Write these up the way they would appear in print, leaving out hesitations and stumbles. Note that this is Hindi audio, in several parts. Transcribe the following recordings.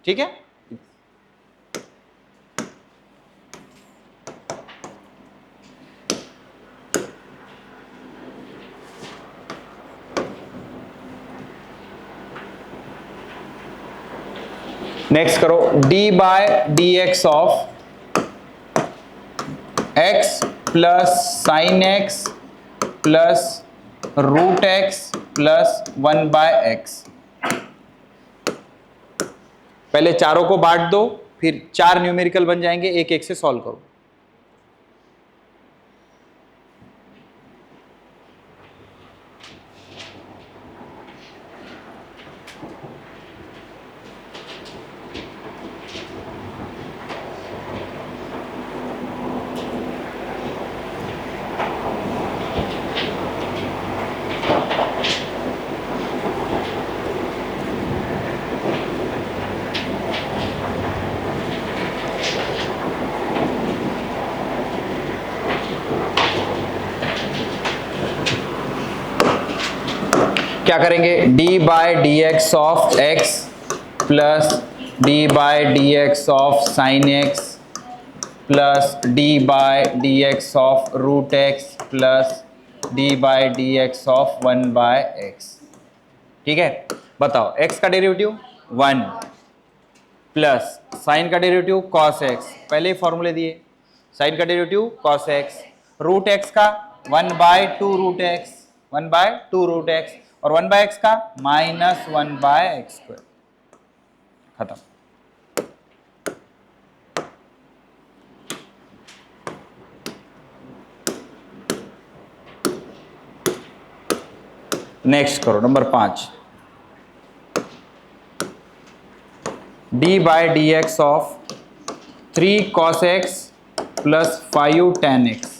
ठीक है। नेक्स्ट करो D by D x of X plus sine X plus root X plus 1 by X. पहले चारों को बांट दो, फिर 4 न्यूमेरिकल बन जाएंगे, एक एक से सॉल्व करो। क्या करेंगे, D by D x of X plus D by D x of sine X plus D by D x of root X plus D by D x of 1 by X. ठीक है, बताओ x का डेरिवेटिव 1 प्लस साइन का डेरिवेटिव cos x, पहले ही फॉर्मूले दिए, साइन का derivative cos x, root x का 1 by 2 root x, 1 by 2 root x, और 1 बाय x का माइनस 1 बाय एक्स स्क्वायर। खत्म। नेक्स्ट करो number 5, D by D x of 3 cos x plus 5 tan x।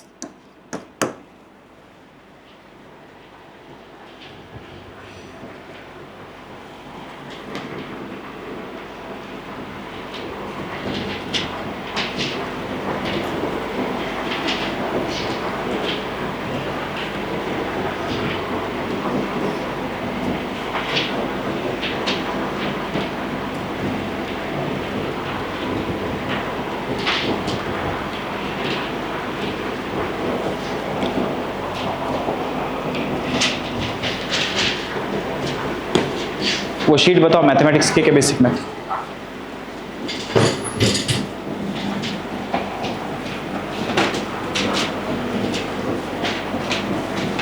वो शीट बताओ मैथमेटिक्स के बेसिक में।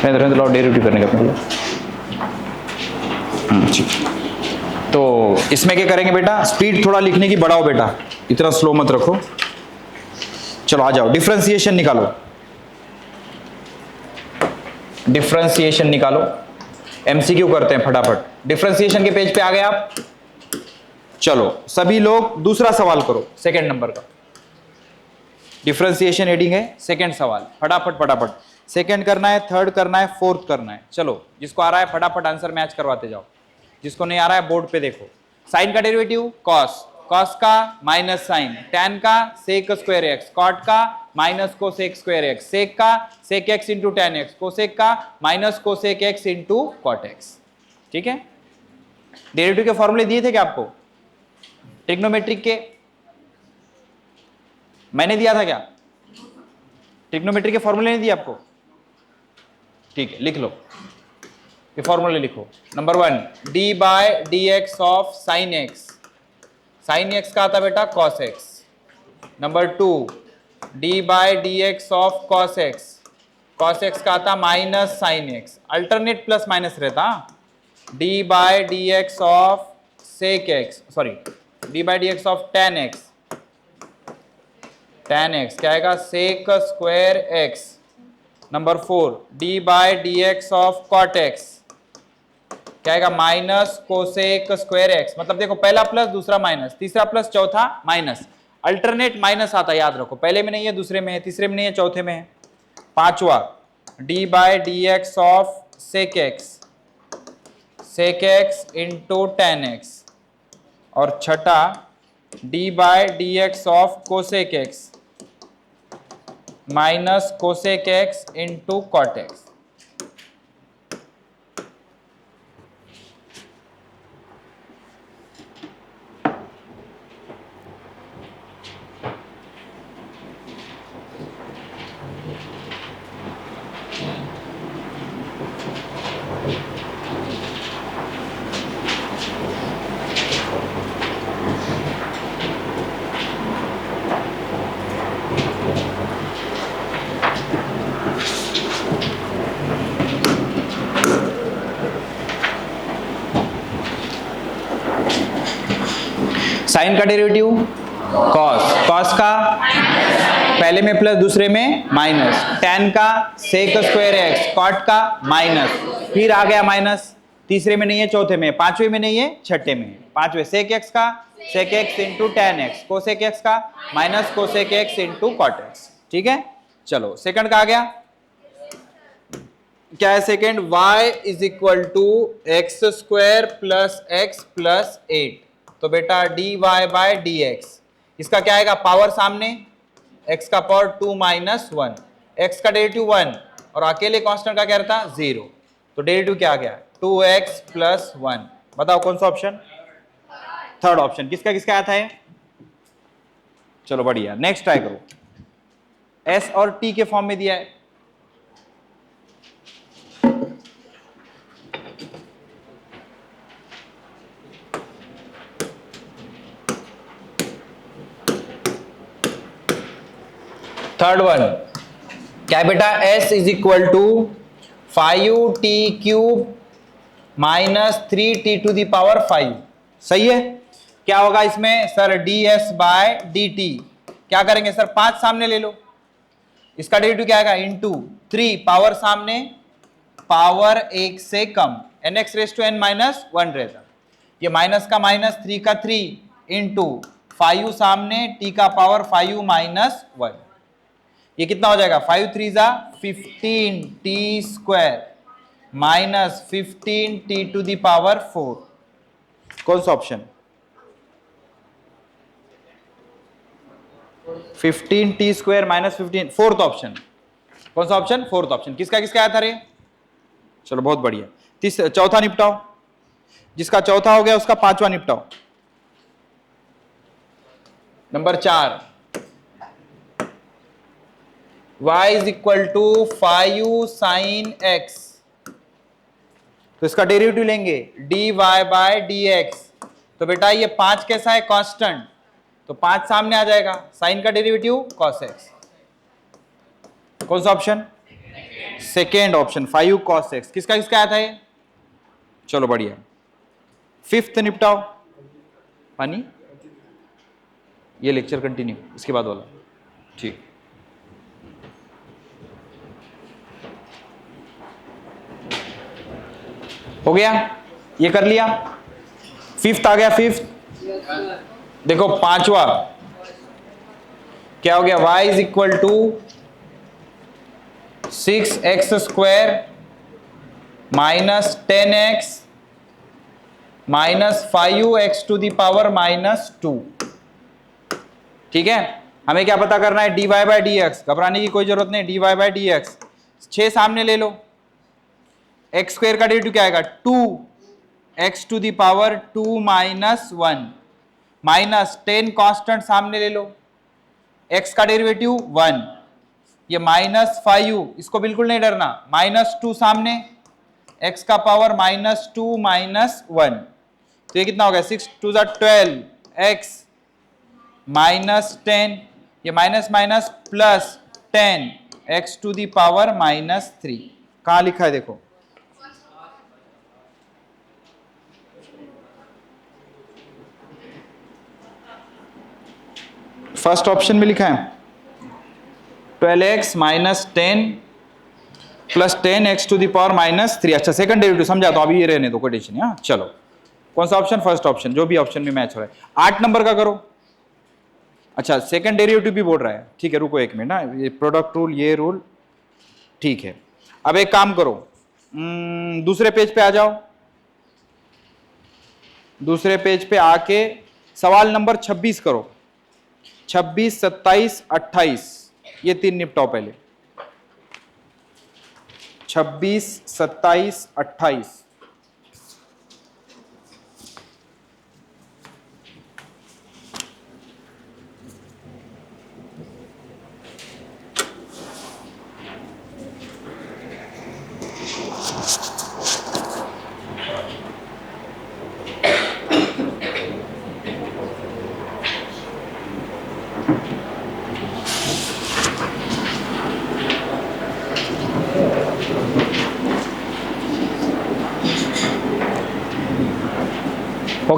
डेरिवेटिव करने का पहले। तो इसमें क्या करेंगे बेटा, स्पीड थोड़ा लिखने की बढ़ाओ बेटा, इतना स्लो मत रखो। चलो आ जाओ, डिफरेंशिएशन निकालो, डिफरेंशिएशन निकालो, एमसीक्यू करते हैं फटाफट। डिफरेंशिएशन के पेज पे आ गए आप। चलो सभी लोग दूसरा सवाल करो, सेकंड नंबर का डिफरेंशिएशन हेडिंग है, सेकंड सवाल, फटाफट फटाफट। सेकंड करना है, थर्ड करना है, फोर्थ करना है। चलो जिसको आ रहा है फटाफट आंसर मैच करवाते जाओ, जिसको नहीं आ रहा है बोर्ड पे देखो। साइन का डेरिवेटिव कॉस, कॉस का माइनस साइन, टैन का सेक स्क्वायर एक्स, कॉट का minus cosec square x, sec का sec x into tan x, cosec का minus cosec x into cot x. ठीक है, डेरिवेटिव के फॉर्मूले दिए थे क्या आपको ट्रिग्नोमेट्रिक के? मैंने दिया था क्या? ट्रिग्नोमेट्री के फॉर्मूले नहीं दिए आपको? ठीक है, लिख लो, ये फॉर्मूले लिखो। Number 1, D by D x of sine x, sine x का आता बेटा cos x. Number 2, d by D x of cos x, cos x का आता minus sine x, alternate plus minus रहता। D by D x of sec x, sorry d by D x of tan x, tan x क्या आएगा sec square x. Number 4, d by D x of cot x क्या आएगा माइनस कोसेक स्क्वायर एक्स। मतलब देखो पहला प्लस दूसरा माइनस, तीसरा प्लस चौथा माइनस, अल्टरनेट माइनस आता, याद रखो, पहले में नहीं है, दूसरे में है, तीसरे में नहीं है, चौथे में है। पांचवा, D by D x of sec X, sec x into tan X. और छठा, D by D x of cosec X minus cosec x into cot X. Sine का डेरिवेटिव कॉस, कॉस का पहले में प्लस दूसरे में माइनस, tan का सेक स्क्वायर एक्स, कॉट का माइनस, फिर आ गया माइनस, तीसरे में नहीं है, चौथे में, पांचवे में नहीं है, छठे में, पांचवे सेक एक्स का sec x into tan x, cosec x का minus cosec x into cot x. ठीक है, चलो सेकंड का आ गया, क्या है second, y is equal to x square plus x plus 8। तो बेटा dy बाय dx, इसका क्या आएगा, पावर सामने, x का पावर 2 माइनस 1, x का डेरिवेटिव 1 और अकेले कांस्टेंट का क्या रहता 0, तो डेरिवेटिव क्या आ गया 2x प्लस 1। बताओ कौन सा ऑप्शन, थर्ड ऑप्शन। किसका किसका आया था ये, चलो बढ़िया, नेक्स्ट ट्राई करो। s और t के फॉर्म में दिया है, थर्ड वन क्या है बेटा, s is equal to 5t cube minus 3t to the power 5। सही है, क्या होगा इसमें सर, ds बाय dt, क्या करेंगे सर, 5 सामने ले लो, इसका डेरिवेटिव क्या आएगा इंटू 3, पावर सामने, पावर 1 से कम, nx raise to n minus 1 रहता, ये माइनस का माइनस 3 का 3 इंटू 5 सामने, t का पावर 5 माइनस 1, ये कितना हो जाएगा 5 3 जा 15 t square minus 15 t to the power 4। कौन सा option, 15 t square minus 15, fourth option. कौन सा ऑप्शन, फोर्थ ऑप्शन। किसका किसका आया था रे, चलो बहुत बढ़िया। चौथा निपटाओ, जिसका चौथा हो गया उसका पांचवा निपटाओ। Number 4, y is equal to 5 sine x, तो इसका डेरिवेटिव लेंगे dy बाय dx। तो बेटा ये 5 कैसा है, कांस्टेंट, तो 5 सामने आ जाएगा, साइन का डेरिवेटिव cos x। कौन सा option, second option, 5 cos x। किसका किसका आया था ये, चलो बढ़िया। फिफ्थ निपटाओ, पानी, ये लेक्चर कंटिन्यू इसके बाद वाला, ठीक। हो गया, ये कर लिया। फिफ्थ आ गया, फिफ्थ देखो, पांचवा क्या हो गया, y is equal to 6x square minus 10x minus 5x to the power minus 2। ठीक है, हमें क्या पता करना है, dy बाय dx, घबराने की कोई जरूरत नहीं, dy बाय dx, 6 सामने ले लो, एक्स स्क्वायर का डेरिवेटिव क्या आएगा 2x to the power 2 minus 1 minus 10 constant सामने ले लो, x का डेरिवेटिव 1, ये माइनस 5, इसको बिल्कुल नहीं डरना, माइनस 2 सामने, x का पावर माइनस 2 माइनस 1, तो ये कितना हो गया 6 2 12 x माइनस 10, ये minus minus plus 10 x to the power minus 3। कहां लिखा है देखो, फर्स्ट ऑप्शन में लिखा है 12x minus 10 plus 10x to the power minus 3। अच्छा, सेकंड डेरिवेटिव समझा, तो अभी ये रहने दो, कोई टेंशन नहीं। चलो कौन सा ऑप्शन, फर्स्ट ऑप्शन, जो भी ऑप्शन में मैच हो रहा है। 8 नंबर का करो। अच्छा, सेकंड डेरिवेटिव भी बोल रहा है, ठीक है, रुको एक मिनट ना, ये प्रोडक्ट रूल, ये रूल, ठीक है। अब एक काम करो, दूसरे पेज पे आ जाओ, दूसरे पेज पे आके सवाल नंबर 26 करो, 26 27 28, ये 3 निपटाओ पहले, 26 27 28।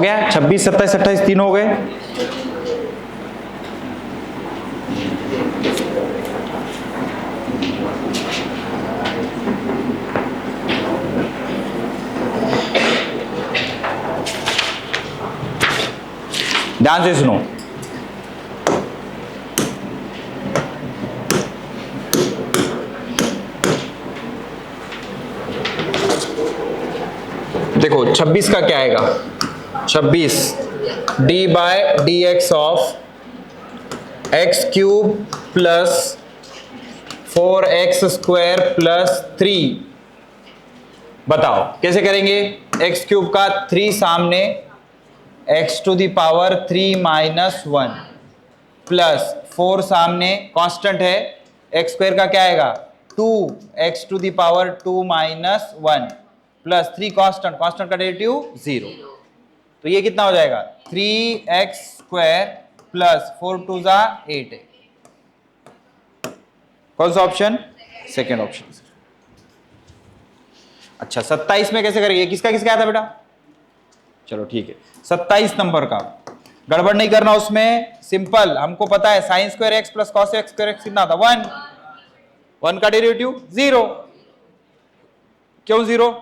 गया 26, 27, 28 तीन हो गए। ध्यान से सुनो, देखो 26 का क्या आएगा, 26 D by D x of X cube plus 4x square plus 3। बताओ कैसे करेंगे, एक्स क्यूब का 3 सामने, x to the power 3 minus 1 plus 4 सामने, कांस्टेंट है, एक्स स्क्वायर का क्या आएगा 2x to the power 2 minus 1 plus 3 constant, constant का डेरिवेटिव 0। तो ये कितना हो जाएगा 3x स्क्वायर प्लस 4 टू जा 8 है। कौन सा ऑप्शन, सेकेंड ऑप्शन। अच्छा 27 में कैसे करेंगे, किसका किसका आया था बेटा, चलो ठीक है 27 नंबर का, गड़बड़ नहीं करना उसमें, सिंपल, हमको पता है sine square x plus cos x square x कितना था 1, 1 का डेरिवेटिव 0, क्यों 0,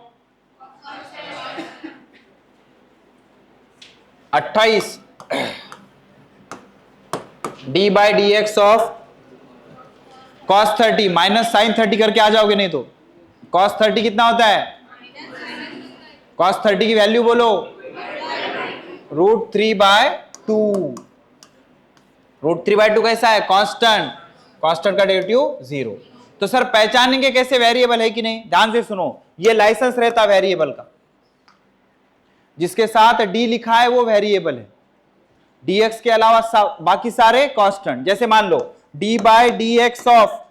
28 D by D x of cos 30 minus sine 30 करके आ जाओगे, नहीं तो कॉस 30 कितना होता है, कॉस 30 की वैल्यू बोलो √3/2, √3/2 कैसा है कांस्टेंट, कांस्टेंट का डेरिवेटिव 0। तो सर पहचानेंगे कैसे वेरिएबल है कि नहीं, ध्यान से सुनो, ये लाइसेंस रहता वेरिएबल का, जिसके साथ डी लिखा है वो वेरिएबल है, dx के अलावा बाकी सारे कांस्टेंट। जैसे मान लो d by D x of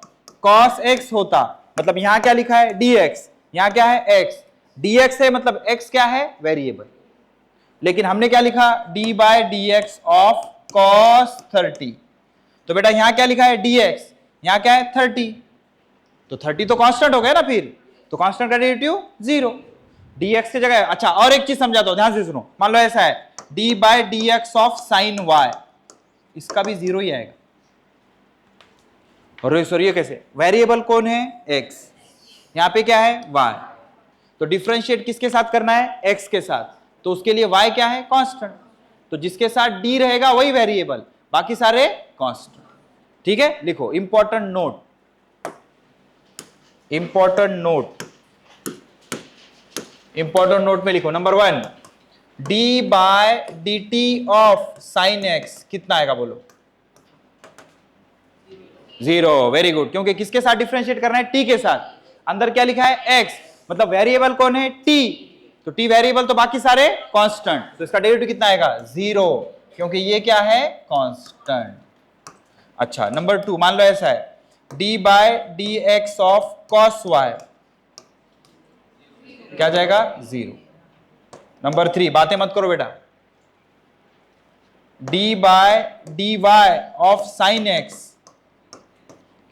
cos x होता, मतलब यहां क्या लिखा है dx, यहां क्या है x, dx है मतलब x क्या है वेरिएबल, लेकिन हमने क्या लिखा D by D x of cos 30, तो बेटा यहां क्या लिखा है dx, यहां क्या है 30, तो 30 तो कांस्टेंट हो गया ना, फिर तो कांस्टेंट का डेरिवेटिव 0, dx की जगह। अच्छा और एक चीज समझाता हूं, ध्यान से सुनो, मान लो ऐसा है D by D x of sign y, इसका भी 0 ही आएगा। और ये कैसे, वेरिएबल कौन है x, यहां पे क्या है y, तो डिफरेंशिएट किसके साथ करना है x के साथ, तो उसके लिए y क्या है कांस्टेंट, तो जिसके साथ d रहेगा वही वेरिएबल, बाकी सारे कांस्टेंट। ठीक है, लिखो important note, important note, important note में लिखो number 1 D by D T of sine X कितना आएगा बोलो 0, वेरी गुड, क्योंकि किसके साथ डिफरेंशिएट करना है, t के साथ, अंदर क्या लिखा है x, मतलब वेरिएबल कौन है t, तो t वेरिएबल तो बाकी सारे कांस्टेंट, तो इसका डेरिवेटिव कितना आएगा 0, क्योंकि ये क्या है कांस्टेंट। अच्छा नंबर 2 मान लो ऐसा है d by D x of cos y, क्या जाएगा 0। नंबर 3 बातें मत करो बेटा, d by D Y of sine X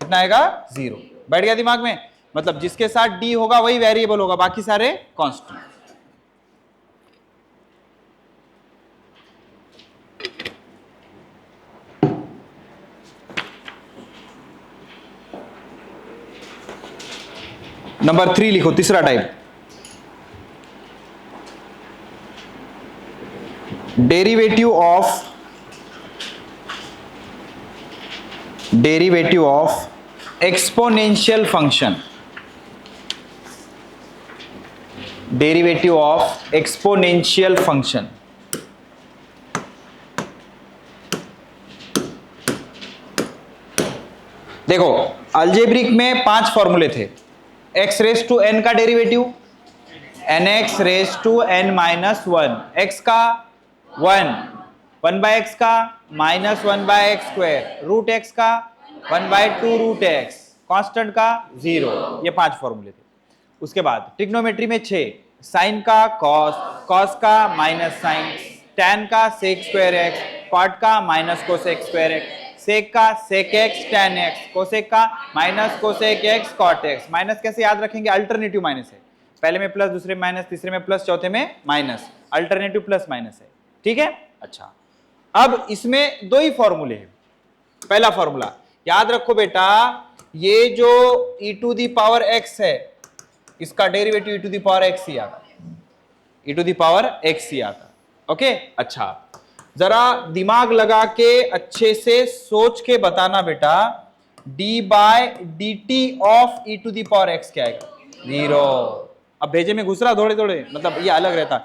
कितना आएगा 0, बैठ गया दिमाग में, मतलब जिसके साथ d होगा वही वेरिएबल होगा, बाकी सारे कांस्टेंट। नंबर 3 लिखो, तीसरा type, derivative of exponential function, derivative of exponential function. देखो अलजेब्रिक में 5 फॉर्मूले थे, x रेज टू n का derivative nx raise to n minus 1, x का 1 बाय x का minus 1 by X square, root x का 1/2 रूट x, कांस्टेंट का 0, ये 5 फॉर्मूले थे। उसके बाद ट्रिग्नोमेट्री में 6, साइन का कॉस, कॉस का माइनस साइन, टैन का सेक स्क्वायर एक्स, कॉट का minus cosec square x, sec का sec x tan x, cosec का minus cosec x cot x. Minus कैसे याद रखेंगे, अल्टरनेटिव माइनस है, पहले में प्लस, दूसरे में माइनस, तीसरे में प्लस, चौथे में माइनस, अल्टरनेटिव प्लस माइनस है। ठीक है। अच्छा, अब इसमें दो ही फॉर्मूले हैं। पहला फॉर्मूला याद रखो बेटा, ये जो e to the power x है, इसका derivative e to the power x ही आता, e to the power x ही आता। ओके, अच्छा जरा दिमाग लगा के अच्छे से सोच के बताना बेटा, d by D T of e to the power x क्या है? 0। अब भेजे में घुस रहा थोड़े थोड़े, मतलब ये अलग रहता।